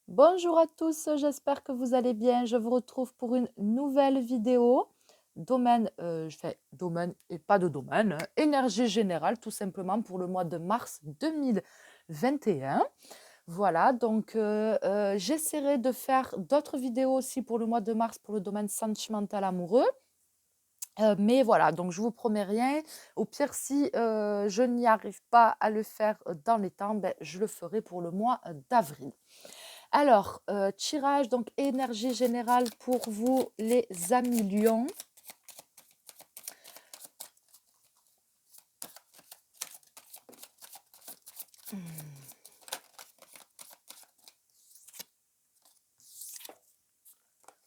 Bonjour à tous, j'espère que vous allez bien. Je vous retrouve pour une nouvelle vidéo. Je fais domaine et pas de domaine, hein, énergie générale, tout simplement pour le mois de mars 2021. Voilà, donc j'essaierai de faire d'autres vidéos aussi pour le mois de mars pour le domaine sentimental amoureux. Mais voilà, donc je vous promets rien. Au pire, si je n'y arrive pas à le faire dans les temps, ben, je le ferai pour le mois d'avril. Alors, tirage, donc énergie générale pour vous, les amis lions.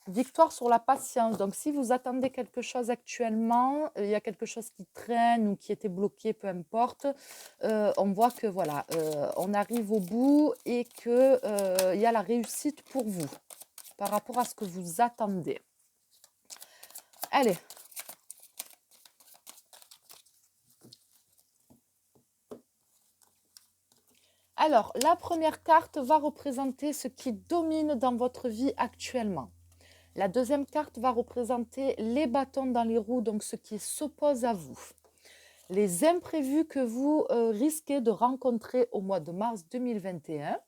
Victoire sur la patience. Donc, si vous attendez quelque chose actuellement, il y a quelque chose qui traîne ou qui était bloqué, peu importe, on voit que voilà, on arrive au bout et que il y a la réussite pour vous par rapport à ce que vous attendez. Allez. Alors, la première carte va représenter ce qui domine dans votre vie actuellement. La deuxième carte va représenter les bâtons dans les roues, donc ce qui s'oppose à vous. Les imprévus que vous risquez de rencontrer au mois de mars 2021.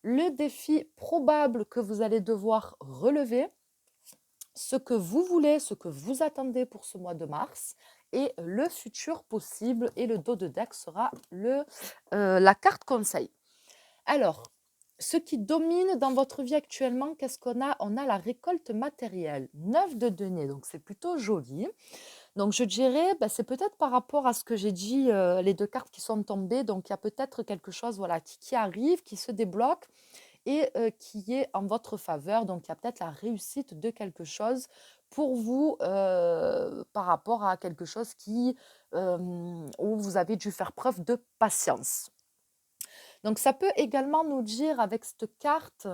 Le défi probable que vous allez devoir relever. Ce que vous voulez, ce que vous attendez pour ce mois de mars. Et le futur possible. Et le dos de deck sera la carte conseil. Alors, ce qui domine dans votre vie actuellement, qu'est-ce qu'on a? On a la récolte matérielle, 9 de denier, donc c'est plutôt joli. Donc je dirais, c'est peut-être par rapport à ce que j'ai dit, les deux cartes qui sont tombées, donc il y a peut-être quelque chose voilà, qui arrive, qui se débloque et qui est en votre faveur. Donc il y a peut-être la réussite de quelque chose pour vous par rapport à quelque chose où vous avez dû faire preuve de patience. Donc ça peut également nous dire avec cette carte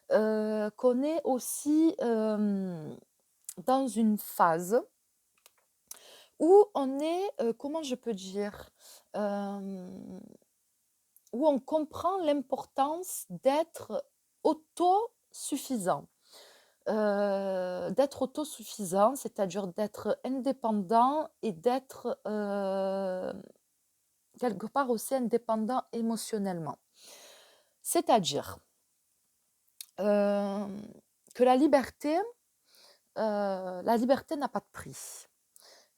qu'on est aussi dans une phase où on est, comment je peux dire, où on comprend l'importance d'être autosuffisant. D'être autosuffisant, c'est-à-dire d'être indépendant et d'être quelque part aussi indépendant émotionnellement. C'est-à-dire que la liberté n'a pas de prix.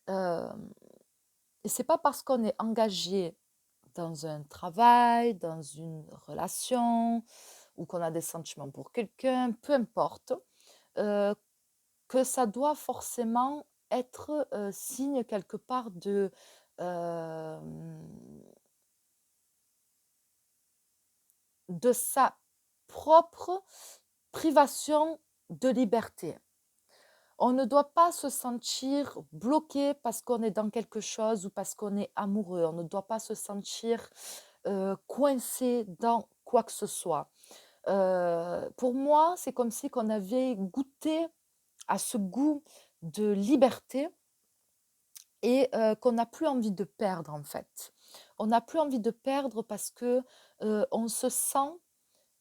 Et c'est pas parce qu'on est engagé dans un travail, dans une relation, ou qu'on a des sentiments pour quelqu'un, peu importe, euh, que ça doit forcément être signe quelque part euh, de sa propre privation de liberté. On ne doit pas se sentir bloqué parce qu'on est dans quelque chose ou parce qu'on est amoureux. On ne doit pas se sentir coincé dans quoi que ce soit. Pour moi, c'est comme si qu'on avait goûté à ce goût de liberté et qu'on n'a plus envie de perdre en fait. On n'a plus envie de perdre parce que on se sent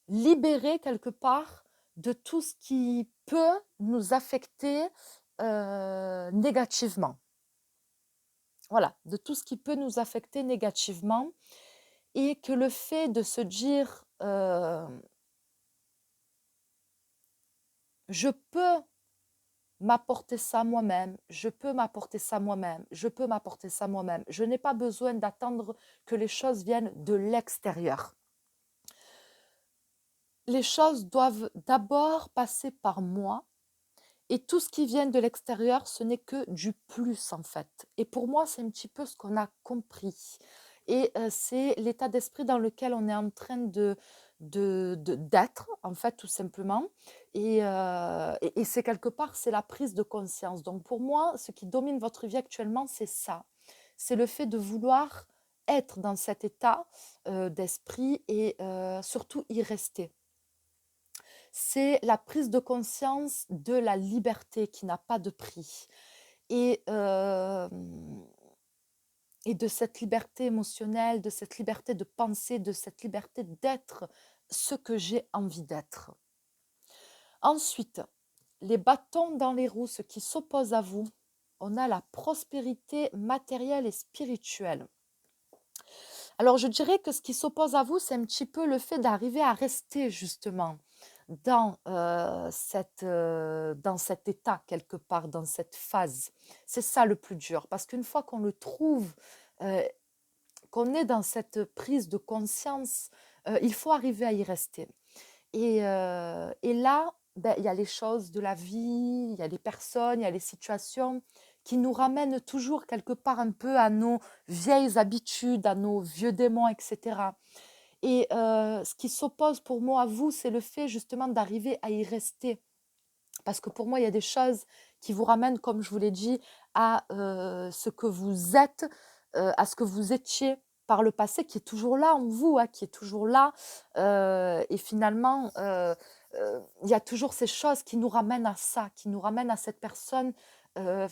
libéré quelque part de tout ce qui peut nous affecter négativement. Voilà, de tout ce qui peut nous affecter négativement et que le fait de se dire je peux m'apporter ça moi-même, je peux m'apporter ça moi-même, je peux m'apporter ça moi-même. Je n'ai pas besoin d'attendre que les choses viennent de l'extérieur. Les choses doivent d'abord passer par moi et tout ce qui vient de l'extérieur, ce n'est que du plus en fait. Et pour moi, c'est un petit peu ce qu'on a compris. Et c'est l'état d'esprit dans lequel on est en train d'être, en fait, tout simplement. Et c'est quelque part, c'est la prise de conscience. Donc pour moi, ce qui domine votre vie actuellement, c'est ça. C'est le fait de vouloir être dans cet état d'esprit et surtout y rester. C'est la prise de conscience de la liberté qui n'a pas de prix et hem et de cette liberté émotionnelle, de cette liberté de penser, de cette liberté d'être ce que j'ai envie d'être. Ensuite, les bâtons dans les roues, ce qui s'oppose à vous, on a la prospérité matérielle et spirituelle. Alors, je dirais que ce qui s'oppose à vous, c'est un petit peu le fait d'arriver à rester justement dans cet état quelque part, dans cette phase. C'est ça le plus dur, parce qu'une fois qu'on le trouve, euh, qu'on est dans cette prise de conscience, il faut arriver à y rester. Et là, ben, il y a les choses de la vie, il y a les personnes, il y a les situations qui nous ramènent toujours quelque part un peu à nos vieilles habitudes, à nos vieux démons, etc. Et ce qui s'oppose pour moi à vous, c'est le fait justement d'arriver à y rester. Parce que pour moi, il y a des choses qui vous ramènent, comme je vous l'ai dit, à ce que vous êtes, à ce que vous étiez par le passé, qui est toujours là en vous, hein, qui est toujours là. Et finalement, il y a toujours ces choses qui nous ramènent à ça, qui nous ramènent à cette personne euh,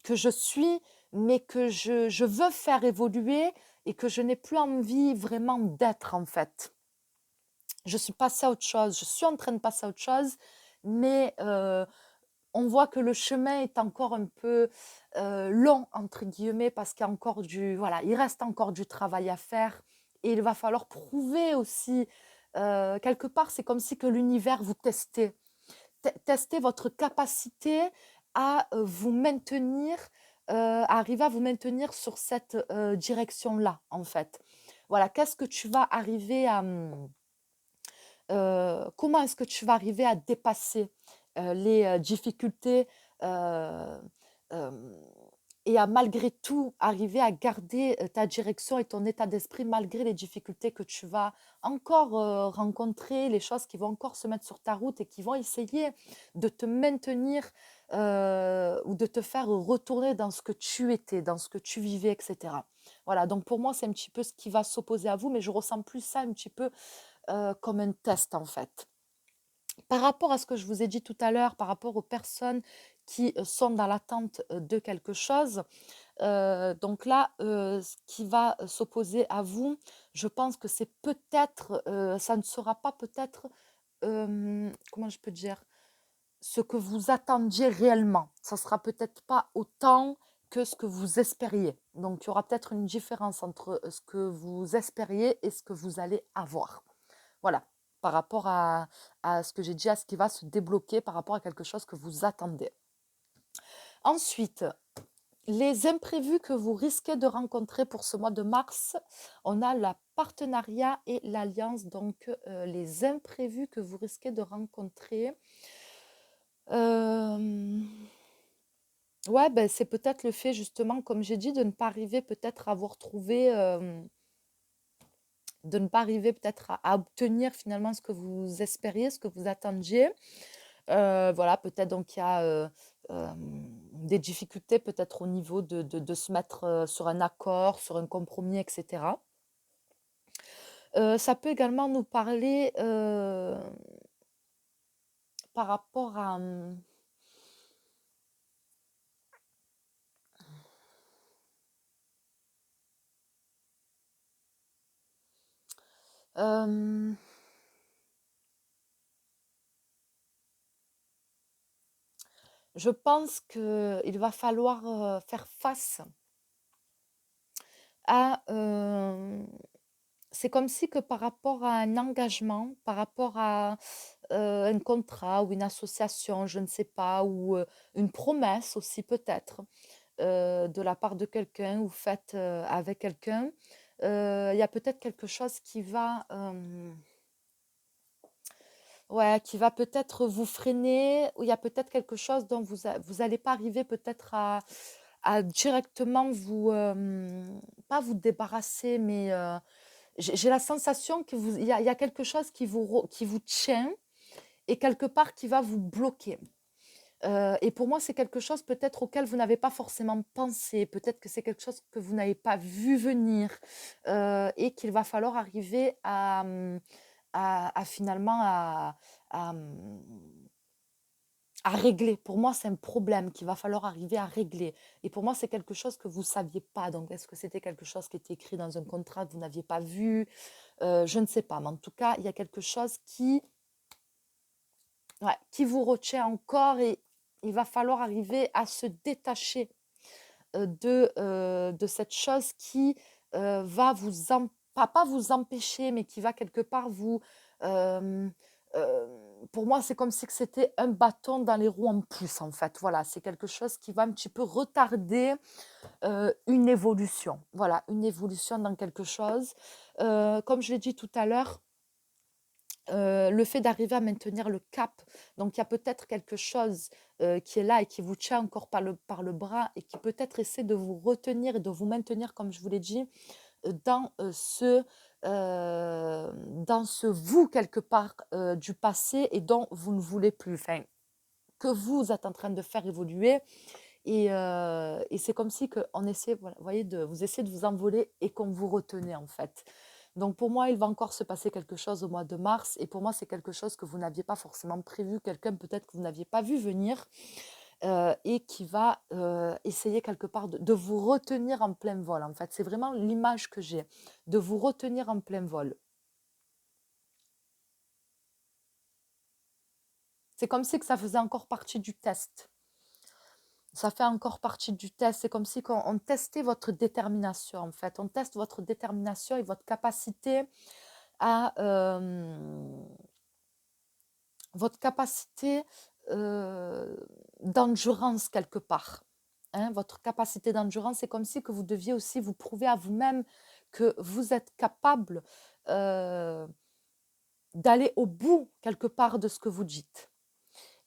que je suis, mais que je veux faire évoluer et que je n'ai plus envie vraiment d'être en fait. Je suis passée à autre chose, je suis en train de passer à autre chose, mais on voit que le chemin est encore un peu long, entre guillemets, parce qu'il y a encore voilà, il reste encore du travail à faire et il va falloir prouver aussi, quelque part, c'est comme si que l'univers vous testait, testait votre capacité à vous maintenir, à arriver à vous maintenir sur cette direction-là, en fait. Voilà, qu'est-ce que tu vas arriver à... comment est-ce que tu vas arriver à dépasser les difficultés euh, euh, et à malgré tout arriver à garder ta direction et ton état d'esprit malgré les difficultés que tu vas encore rencontrer, les choses qui vont encore se mettre sur ta route et qui vont essayer de te maintenir ou de te faire retourner dans ce que tu étais, dans ce que tu vivais, etc. Voilà, donc pour moi, c'est un petit peu ce qui va s'opposer à vous, mais je ressens plus ça un petit peu comme un test en fait. Par rapport à ce que je vous ai dit tout à l'heure, par rapport aux personnes qui sont dans l'attente de quelque chose, donc là, ce qui va s'opposer à vous, je pense que c'est peut-être, ça ne sera pas peut-être, comment je peux dire, ce que vous attendiez réellement. Ça sera peut-être pas autant que ce que vous espériez. Donc, il y aura peut-être une différence entre ce que vous espériez et ce que vous allez avoir. Voilà, par rapport à ce que j'ai dit, à ce qui va se débloquer par rapport à quelque chose que vous attendez. Ensuite, les imprévus que vous risquez de rencontrer pour ce mois de mars, on a la partenariat et l'alliance. Donc, les imprévus que vous risquez de rencontrer. Ouais, ben, c'est peut-être le fait justement, comme j'ai dit, de ne pas arriver peut-être à vous retrouver, de ne pas arriver peut-être à obtenir finalement ce que vous espériez, ce que vous attendiez. Voilà, peut-être donc il y a des difficultés peut-être au niveau de se mettre sur un accord, sur un compromis, etc. Ça peut également nous parler par rapport à... euh, je pense qu'il va falloir faire face à... c'est comme si que par rapport à un engagement, par rapport à un contrat ou une association, je ne sais pas, ou une promesse aussi peut-être de la part de quelqu'un ou faite avec quelqu'un, il y a peut-être quelque chose ouais, qui va peut-être vous freiner, ou il y a peut-être quelque chose dont vous allez pas arriver peut-être à directement vous, pas vous débarrasser, mais j'ai la sensation qu'il y a quelque chose qui vous tient et quelque part qui va vous bloquer. Et pour moi, c'est quelque chose peut-être auquel vous n'avez pas forcément pensé, peut-être que c'est quelque chose que vous n'avez pas vu venir et qu'il va falloir arriver à finalement à, à régler. Pour moi, c'est un problème qu'il va falloir arriver à régler. Et pour moi, c'est quelque chose que vous ne saviez pas. Donc, est-ce que c'était quelque chose qui était écrit dans un contrat que vous n'aviez pas vu? Je ne sais pas. Mais en tout cas, il y a quelque chose qui ouais, qui vous retient encore et il va falloir arriver à se détacher de cette chose qui va vous pas vous empêcher, mais qui va quelque part vous... euh, euh, pour moi, c'est comme si que c'était un bâton dans les roues en plus, en fait. Voilà, c'est quelque chose qui va un petit peu retarder une évolution. Voilà, une évolution dans quelque chose. Comme je l'ai dit tout à l'heure, le fait d'arriver à maintenir le cap. Donc, il y a peut-être quelque chose qui est là et qui vous tient encore par le bras et qui peut-être essaie de vous retenir et de vous maintenir, comme je vous l'ai dit, dans dans ce vous quelque part du passé et dont vous ne voulez plus. Enfin, que vous êtes en train de faire évoluer. Et c'est comme si on essaie, voilà, vous voyez, vous essayez de vous envoler et qu'on vous retenait en fait. Donc pour moi, il va encore se passer quelque chose au mois de mars. Et pour moi, c'est quelque chose que vous n'aviez pas forcément prévu, quelqu'un peut-être que vous n'aviez pas vu venir et qui va essayer quelque part de vous retenir en plein vol. En fait, c'est vraiment l'image que j'ai, de vous retenir en plein vol. C'est comme si que ça faisait encore partie du test. Ça fait encore partie du test. C'est comme si on testait votre détermination, en fait. On teste votre détermination et votre capacité à... votre capacité d'endurance quelque part. Hein, votre capacité d'endurance, c'est comme si que vous deviez aussi vous prouver à vous-même que vous êtes capable euh, d'aller au bout quelque part de ce que vous dites.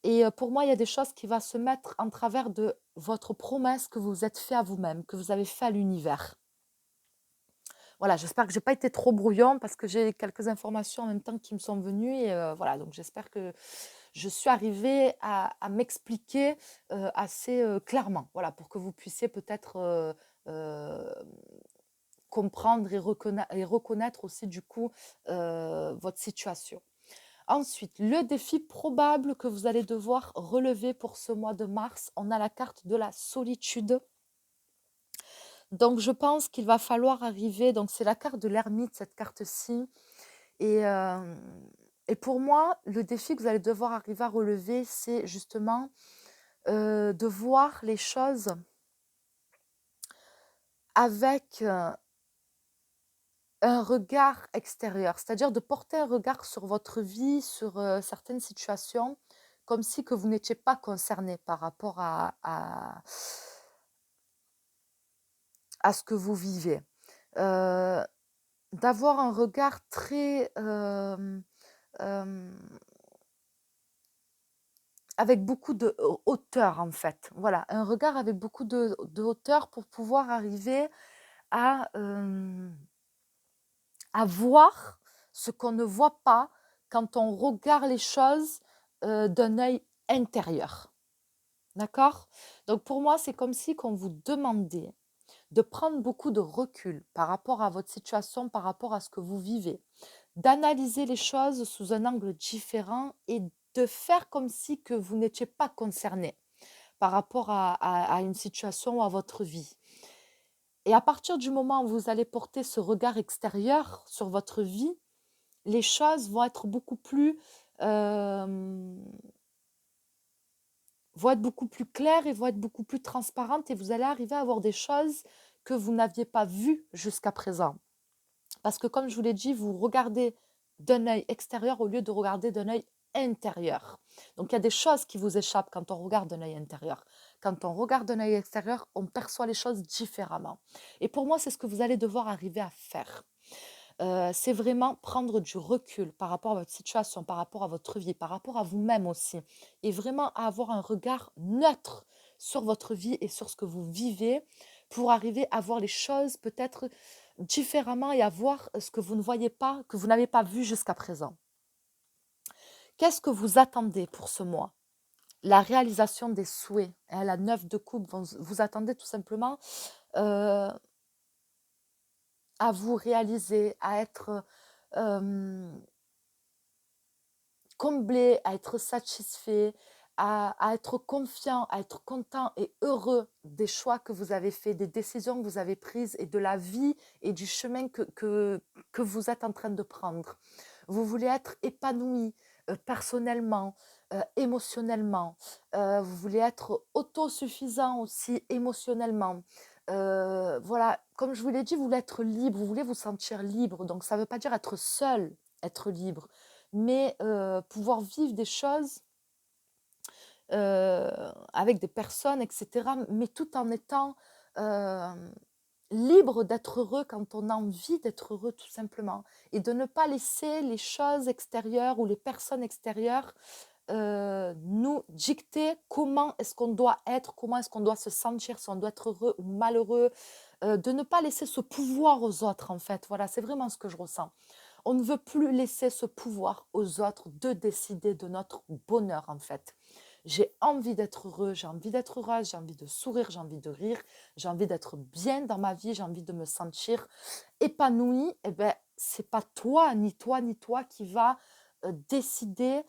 Et pour moi, il y a des choses qui vont se mettre en travers de votre promesse que vous êtes fait à vous-même, que vous avez fait à l'univers. Voilà, j'espère que je n'ai pas été trop brouillon parce que j'ai quelques informations en même temps qui me sont venues. Et voilà, donc j'espère que je suis arrivée à m'expliquer assez clairement, voilà, pour que vous puissiez peut-être euh, comprendre et reconnaître aussi du coup votre situation. Ensuite, le défi probable que vous allez devoir relever pour ce mois de mars, on a la carte de la solitude. Donc, je pense qu'il va falloir arriver, donc c'est la carte de l'ermite, cette carte-ci. Et, euh, et pour moi, le défi que vous allez devoir arriver à relever, c'est justement de voir les choses avec un regard extérieur, c'est-à-dire de porter un regard sur votre vie, sur certaines situations, comme si que vous n'étiez pas concerné par rapport à ce que vous vivez. Euh, D'avoir un regard très... euh, avec beaucoup de hauteur en fait. Voilà, un regard avec beaucoup de hauteur pour pouvoir arriver à, à voir ce qu'on ne voit pas quand on regarde les choses d'un œil intérieur. D'accord? Donc pour moi, c'est comme si qu'on vous demandait de prendre beaucoup de recul par rapport à votre situation, par rapport à ce que vous vivez, d'analyser les choses sous un angle différent et de faire comme si que vous n'étiez pas concerné par rapport à une situation ou à votre vie. Et à partir du moment où vous allez porter ce regard extérieur sur votre vie, les choses vont être euh, beaucoup plus claires et vont être beaucoup plus transparentes et vous allez arriver à voir des choses que vous n'aviez pas vues jusqu'à présent. Parce que comme je vous l'ai dit, vous regardez d'un œil extérieur au lieu de regarder d'un œil intérieur. Donc il y a des choses qui vous échappent quand on regarde d'un œil intérieur. Quand on regarde d'un œil extérieur, on perçoit les choses différemment. Et pour moi, c'est ce que vous allez devoir arriver à faire. C'est vraiment prendre du recul par rapport à votre situation, par rapport à votre vie, par rapport à vous-même aussi. Et vraiment avoir un regard neutre sur votre vie et sur ce que vous vivez pour arriver à voir les choses peut-être différemment et à voir ce que vous ne voyez pas, que vous n'avez pas vu jusqu'à présent. Qu'est-ce que vous attendez pour ce mois? La réalisation des souhaits, hein, la 9 de coupe, vous attendez tout simplement euh, à vous réaliser, à être comblé, à être satisfait, à être confiant, à être content et heureux des choix que vous avez faits, des décisions que vous avez prises et de la vie et du chemin que vous êtes en train de prendre. Vous voulez être épanoui, personnellement, émotionnellement. Vous voulez être autosuffisant aussi émotionnellement. Voilà, comme je vous l'ai dit, vous voulez être libre, vous voulez vous sentir libre. Donc ça ne veut pas dire être seul, être libre, mais pouvoir vivre des choses avec des personnes, etc., mais tout en étant libre d'être heureux quand on a envie d'être heureux, tout simplement. Et de ne pas laisser les choses extérieures ou les personnes extérieures nous dicter comment est-ce qu'on doit être, comment est-ce qu'on doit se sentir, si on doit être heureux ou malheureux, de ne pas laisser ce pouvoir aux autres, en fait. Voilà, c'est vraiment ce que je ressens. On ne veut plus laisser ce pouvoir aux autres de décider de notre bonheur, en fait. J'ai envie d'être heureux, j'ai envie d'être heureuse, j'ai envie de sourire, j'ai envie de rire, j'ai envie d'être bien dans ma vie, j'ai envie de me sentir épanouie. Eh bien, c'est pas toi, ni toi, ni toi qui va décider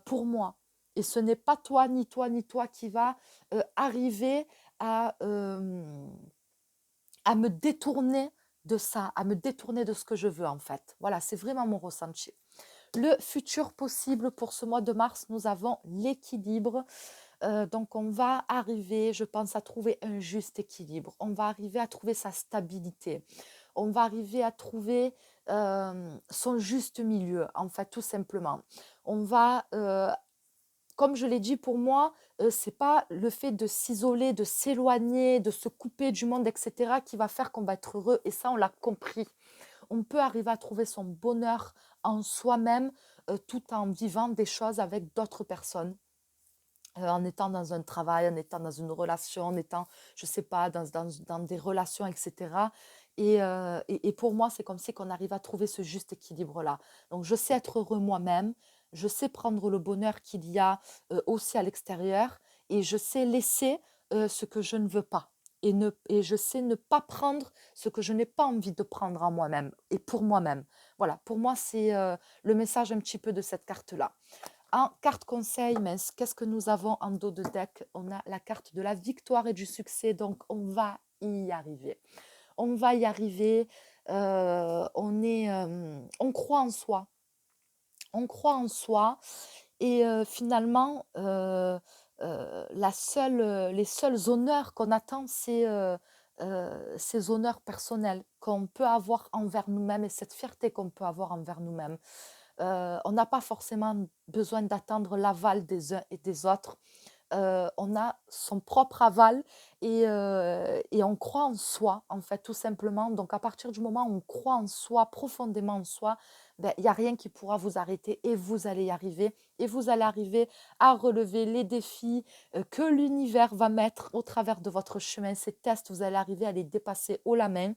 pour moi. Et ce n'est pas toi, ni toi, ni toi qui va arriver à, à me détourner de ça, à me détourner de ce que je veux en fait. Voilà, c'est vraiment mon ressenti. Le futur possible pour ce mois de mars, nous avons l'équilibre. Donc, on va arriver, je pense, à trouver un juste équilibre. On va arriver à trouver sa stabilité. On va arriver à trouver son juste milieu, en fait, tout simplement. On va comme je l'ai dit, pour moi, c'est pas le fait de s'isoler, de s'éloigner, de se couper du monde, etc., qui va faire qu'on va être heureux. Et ça, on l'a compris. On peut arriver à trouver son bonheur en soi-même, tout en vivant des choses avec d'autres personnes. En étant dans un travail, en étant dans une relation, en étant, je sais pas, dans des relations, etc. Et pour moi, c'est comme si qu'on arrive à trouver ce juste équilibre-là. Donc, je sais être heureux moi-même, je sais prendre le bonheur qu'il y a aussi à l'extérieur, et je sais laisser ce que je ne veux pas. Et je sais ne pas prendre ce que je n'ai pas envie de prendre en moi-même et pour moi-même. Voilà, pour moi, c'est le message un petit peu de cette carte-là. En carte conseil, mais qu'est-ce que nous avons en dos de deck? On a la carte de la victoire et du succès, donc on va y arriver. On va y arriver. On croit en soi. On croit en soi. Et finalement, les seuls honneurs qu'on attend, c'est ces honneurs personnels qu'on peut avoir envers nous-mêmes et cette fierté qu'on peut avoir envers nous-mêmes. On n'a pas forcément besoin d'attendre l'aval des uns et des autres. On a son propre aval et on croit en soi, en fait, tout simplement. Donc, à partir du moment où on croit en soi, profondément en soi, ben, il n'y a rien qui pourra vous arrêter et vous allez y arriver. Et vous allez arriver à relever les défis que l'univers va mettre au travers de votre chemin. Ces tests, vous allez arriver à les dépasser haut la main.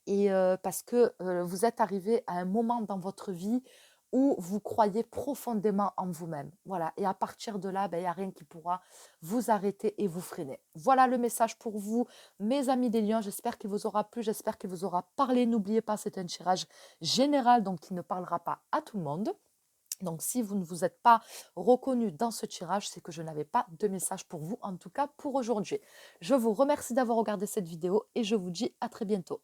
Et parce que vous êtes arrivé à un moment dans votre vie où vous croyez profondément en vous-même. Voilà. Et à partir de là, ben, il n'y a rien qui pourra vous arrêter et vous freiner. Voilà le message pour vous, mes amis des lions. J'espère qu'il vous aura plu, j'espère qu'il vous aura parlé. N'oubliez pas, c'est un tirage général, donc il ne parlera pas à tout le monde. Donc, si vous ne vous êtes pas reconnu dans ce tirage, c'est que je n'avais pas de message pour vous, en tout cas pour aujourd'hui. Je vous remercie d'avoir regardé cette vidéo et je vous dis à très bientôt.